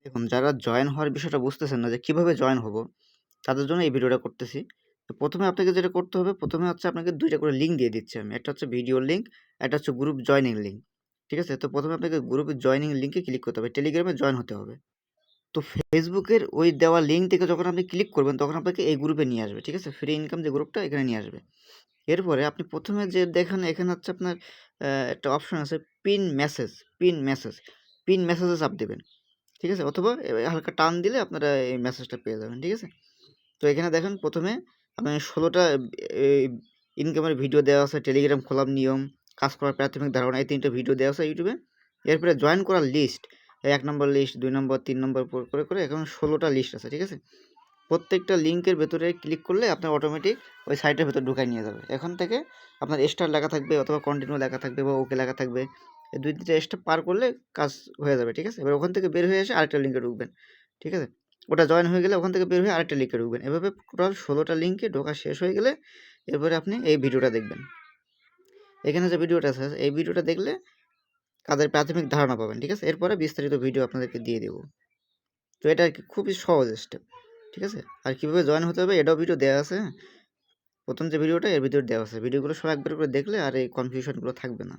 দেখুন, যারা জয়েন হওয়ার বিষয়টা বুঝতেছেন না যে কিভাবে জয়েন হব, তাদের জন্য এই ভিডিওটা করতেছি। তো ১ম এ আপনাকে যেটা করতে হবে, ১ম এ হচ্ছে আপনাকে ২ টা করে লিঙ্ক দিয়ে দিচ্ছি আমি। একটা হচ্ছে ভিডিওর লিঙ্ক, একটা হচ্ছে গ্রুপ জয়েনিং লিঙ্ক। ঠিক আছে? তো ১ম এ আপনাকে গ্রুপ জয়েনিং লিঙ্কে ক্লিক করতে হবে। টেলিগ্রামে জয়েন হতে হবে। তো ফেসবুকের ওই দেওয়া লিঙ্ক থেকে যখন আপনি ক্লিক করবেন, তখন আপনাকে এই গ্রুপে নিয়ে আসবে। ঠিক আছে? ফ্রি ইনকাম যে গ্রুপটা, এখানে নিয়ে আসবে। এরপরে আপনি ১ম এ যে দেখেন এখানে হচ্ছে আপনার একটা অপশন আছে pin message, pin message. Pin মেসেজে চাপ দিবেন। ঠিক আছে? অথবা হালকা টান দিলে আপনারা এই মেসেজটা পেয়ে যাবেন। ঠিক আছে? তো এখানে দেখেন ১ম এ আপনার ১৬ টা এই ইনকামের ভিডিও দেওয়া আছে, টেলিগ্রাম খোলার নিয়ম, কাজ করার প্রাথমিক ধারণা, এই ৩ টা ভিডিও দেওয়া আছে ইউটিউবে। এরপরে জয়েন করার লিস্ট, ১ নম্বর লিস্ট, ২ নম্বর, ৩ নম্বর করে এখন ১৬ টা লিস্ট আছে। ঠিক আছে? প্রত্যেকটা লিঙ্কের ভেতরে ক্লিক করলে আপনার অটোমেটিক ওই সাইটের ভেতর ঢুকায় নিয়ে যাবে। এখান থেকে আপনার স্টার লেখা থাকবে অথবা কন্টিনিউ লেখা থাকবে বা ওকে লেখা থাকবে। এই ২-৩ টা স্টেপ পার করলে কাজ হয়ে যাবে। ঠিক আছে? এবার ওখান থেকে বের হয়ে এসে আরেকটা লিঙ্কে ঢুকবেন। ঠিক আছে? ওটা জয়েন হয়ে গেলে ওখান থেকে বের হয়ে আরেকটা লিঙ্কে ঢুকবেন। এভাবে টোটাল ১৬ টা লিঙ্কে ঢোকা শেষ হয়ে গেলে এরপরে আপনি এই ভিডিওটা দেখবেন। এখানে যে ভিডিওটা আছে এই ভিডিওটা দেখলে কাজের প্রাথমিক ধারণা পাবেন। ঠিক আছে? এরপরে বিস্তারিত ভিডিও আপনাদেরকে দিয়ে দেব। তো এটা আরকি খুবই সহজ স্টেপ। ঠিক আছে? আর কিভাবে জয়েন হতে হবে এটাও ভিডিও দেয়া আছে, হ্যাঁ? ১ম যে ভিডিওটা এর ভিতরে দেওয়া আছে। ভিডিওগুলো সব একবার করে দেখলে আর এই কনফিউশন গুলো থাকবে না।